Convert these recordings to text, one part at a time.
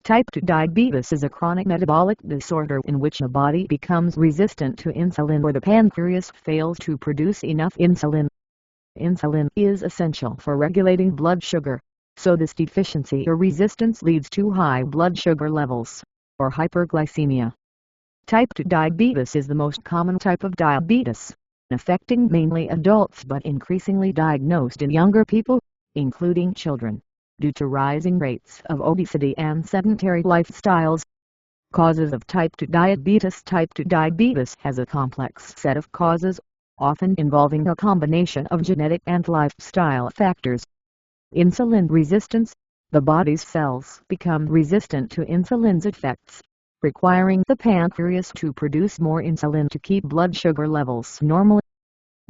Type 2 diabetes is a chronic metabolic disorder in which the body becomes resistant to insulin or the pancreas fails to produce enough insulin. Insulin is essential for regulating blood sugar, so this deficiency or resistance leads to high blood sugar levels, or hyperglycemia. Type 2 diabetes is the most common type of diabetes, affecting mainly adults but increasingly diagnosed in younger people, including children, due to rising rates of obesity and sedentary lifestyles. Causes of type 2 diabetes. Type 2 diabetes has a complex set of causes, often involving a combination of genetic and lifestyle factors. Insulin resistance. The body's cells become resistant to insulin's effects, requiring the pancreas to produce more insulin to keep blood sugar levels normal.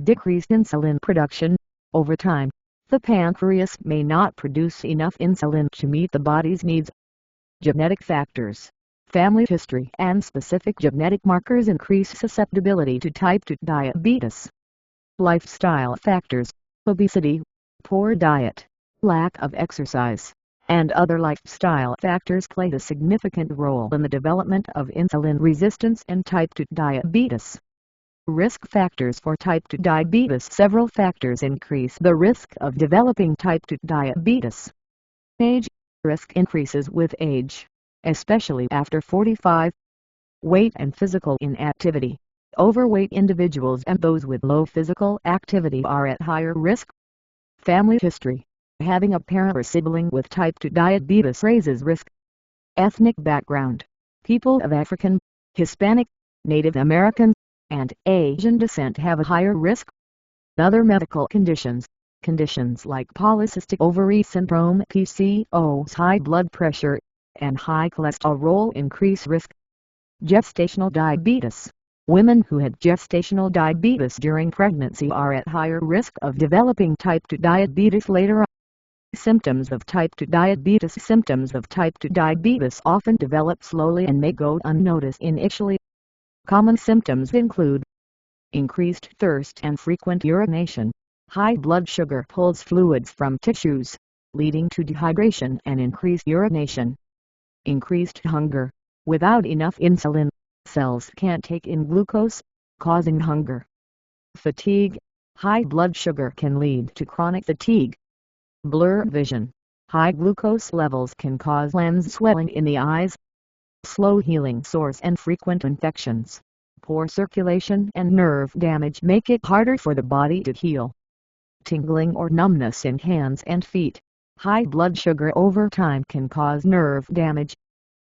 Decreased insulin production. Over time, the pancreas may not produce enough insulin to meet the body's needs. Genetic factors. Family history and specific genetic markers increase susceptibility to type 2 diabetes. Lifestyle factors. Obesity, poor diet, lack of exercise, and other lifestyle factors play a significant role in the development of insulin resistance and type 2 diabetes. Risk factors for type 2 diabetes. Several factors increase the risk of developing type 2 diabetes. Age. Risk increases with age, especially after 45. Weight and physical inactivity. Overweight individuals and those with low physical activity are at higher risk. Family history. Having a parent or sibling with type 2 diabetes raises risk. Ethnic background. People of African, Hispanic, Native American, and Asian descent have a higher risk. Other medical conditions. Conditions like polycystic ovary syndrome (PCOS), high blood pressure, and high cholesterol increase risk. Gestational diabetes. Women who had gestational diabetes during pregnancy are at higher risk of developing type 2 diabetes later on. Symptoms of type 2 diabetes. Symptoms of type 2 diabetes often develop slowly and may go unnoticed initially. Common symptoms include increased thirst and frequent urination. High blood sugar pulls fluids from tissues, leading to dehydration and increased urination. Increased hunger. Without enough insulin, cells can't take in glucose, causing hunger. Fatigue. High blood sugar can lead to chronic fatigue. Blurred vision. High glucose levels can cause lens swelling in the eyes. Slow healing. Sores and frequent infections, poor circulation and nerve damage make it harder for the body to heal. Tingling or numbness in hands and feet. High blood sugar over time can cause nerve damage.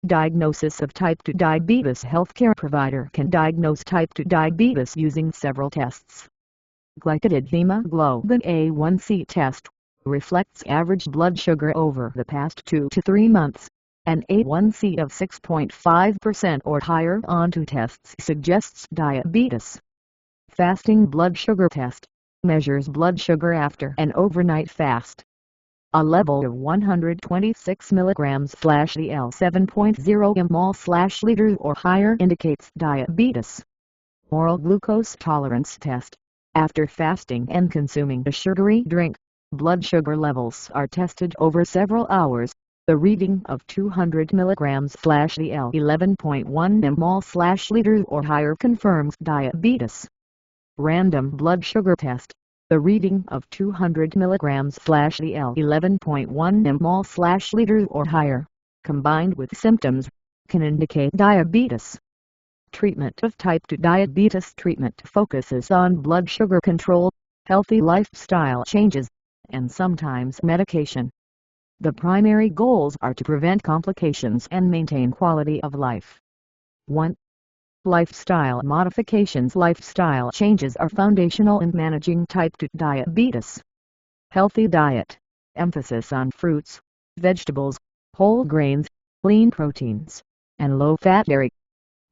Diagnosis of type 2 diabetes. Healthcare provider can diagnose type 2 diabetes using several tests. Glycated hemoglobin A1C test reflects average blood sugar over the past 2 to 3 months. An A1C of 6.5% or higher on 2 tests suggests diabetes. Fasting blood sugar test measures blood sugar after an overnight fast. A level of 126 mg/dl 7.0 mol/liter or higher indicates diabetes. Oral glucose tolerance test. After fasting and consuming a sugary drink, blood sugar levels are tested over several hours. The reading of 200 mg/dl 11.1 mol/liter or higher confirms diabetes. Random blood sugar test. The reading of 200 mg/dl 11.1 mol/liter or higher, combined with symptoms, can indicate diabetes. Treatment of type 2 diabetes. Treatment focuses on blood sugar control, healthy lifestyle changes, and sometimes medication. The primary goals are to prevent complications and maintain quality of life. 1. Lifestyle modifications. Lifestyle changes are foundational in managing type 2 diabetes. Healthy diet. Emphasis on fruits, vegetables, whole grains, lean proteins, and low-fat dairy.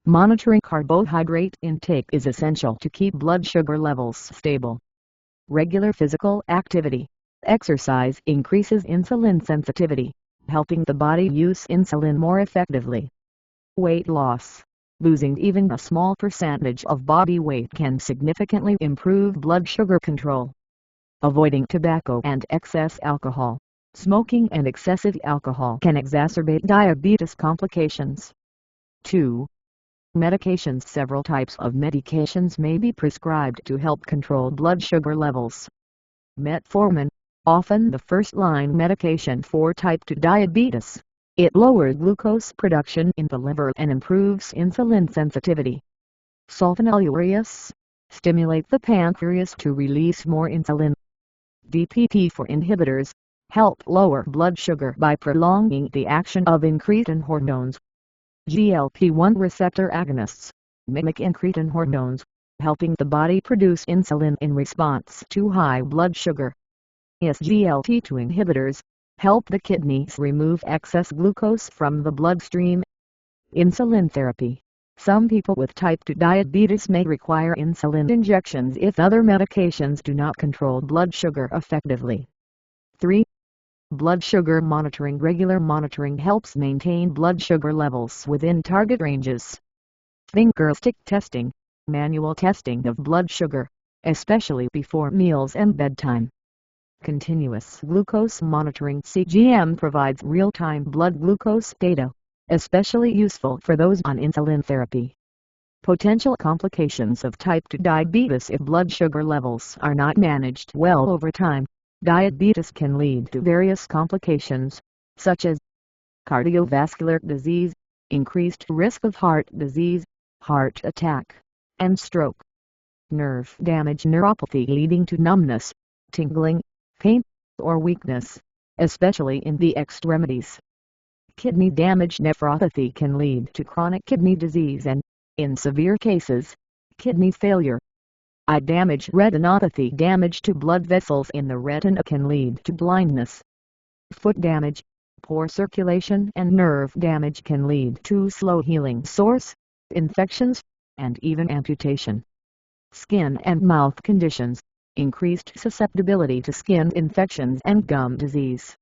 Monitoring carbohydrate intake is essential to keep blood sugar levels stable. Regular physical activity. Exercise increases insulin sensitivity, helping the body use insulin more effectively. Weight loss. Losing even a small percentage of body weight can significantly improve blood sugar control. Avoiding tobacco and excess alcohol. Smoking and excessive alcohol can exacerbate diabetes complications. 2. Medications. Several types of medications may be prescribed to help control blood sugar levels. Metformin, often the first-line medication for type 2 diabetes. It lowers glucose production in the liver and improves insulin sensitivity. Sulfonylureas, stimulate the pancreas to release more insulin. DPP-4 inhibitors, help lower blood sugar by prolonging the action of incretin hormones. GLP-1 receptor agonists, mimic incretin hormones, helping the body produce insulin in response to high blood sugar. SGLT2 inhibitors, help the kidneys remove excess glucose from the bloodstream. Insulin therapy. Some people with type 2 diabetes may require insulin injections if other medications do not control blood sugar effectively. 3. Blood sugar monitoring. Regular monitoring helps maintain blood sugar levels within target ranges. Finger stick testing, manual testing of blood sugar, especially before meals and bedtime. Continuous glucose monitoring. CGM provides real-time blood glucose data, especially useful for those on insulin therapy. Potential complications of type 2 diabetes. If blood sugar levels are not managed well over time, diabetes can lead to various complications, such as cardiovascular disease, increased risk of heart disease, heart attack, and stroke. Nerve damage. Neuropathy leading to numbness, tingling, pain, or weakness, especially in the extremities. Kidney damage. Nephropathy can lead to chronic kidney disease and, in severe cases, kidney failure. Eye damage. Retinopathy. Damage to blood vessels in the retina can lead to blindness. Foot damage. Poor circulation and nerve damage can lead to slow healing sores, infections, and even amputation. Skin and mouth conditions. Increased susceptibility to skin infections and gum disease.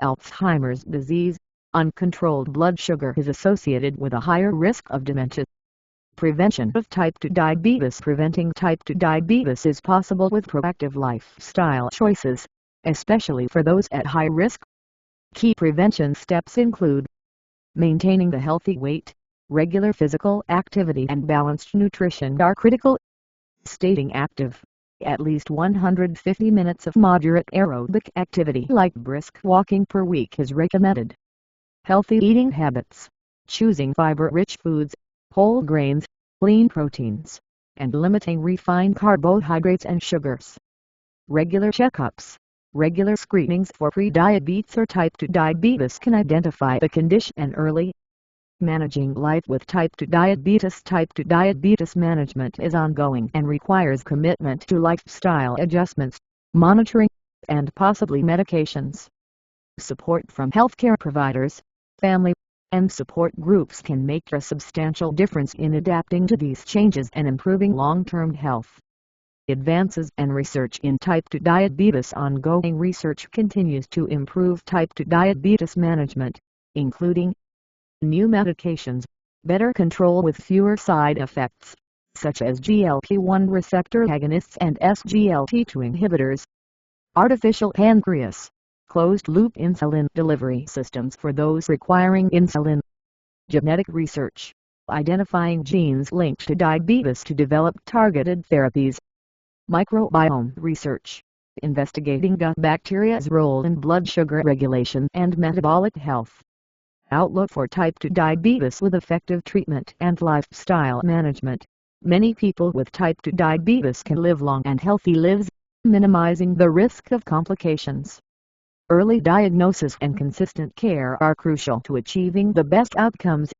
Alzheimer's disease. Uncontrolled blood sugar is associated with a higher risk of dementia. Prevention of type 2 diabetes. Preventing type 2 diabetes is possible with proactive lifestyle choices, especially for those at high risk. Key prevention steps include maintaining a healthy weight, regular physical activity and balanced nutrition are critical. Staying active. At least 150 minutes of moderate aerobic activity like brisk walking per week is recommended. Healthy eating habits. Choosing fiber-rich foods, whole grains, lean proteins, and limiting refined carbohydrates and sugars. Regular checkups. Regular screenings for pre-diabetes or type 2 diabetes can identify the condition early. Managing life with type 2 diabetes. Type 2 diabetes management is ongoing and requires commitment to lifestyle adjustments, monitoring, and possibly medications. Support from healthcare providers, family, and support groups can make a substantial difference in adapting to these changes and improving long-term health. Advances and research in type 2 diabetes. Ongoing research continues to improve type 2 diabetes management, including new medications, better control with fewer side effects, such as GLP-1 receptor agonists and SGLT2 inhibitors. Artificial pancreas, closed-loop insulin delivery systems for those requiring insulin. Genetic research, identifying genes linked to diabetes to develop targeted therapies. Microbiome research, investigating gut bacteria's role in blood sugar regulation and metabolic health. Outlook for type 2 diabetes. With effective treatment and lifestyle management, many people with type 2 diabetes can live long and healthy lives, minimizing the risk of complications. Early diagnosis and consistent care are crucial to achieving the best outcomes.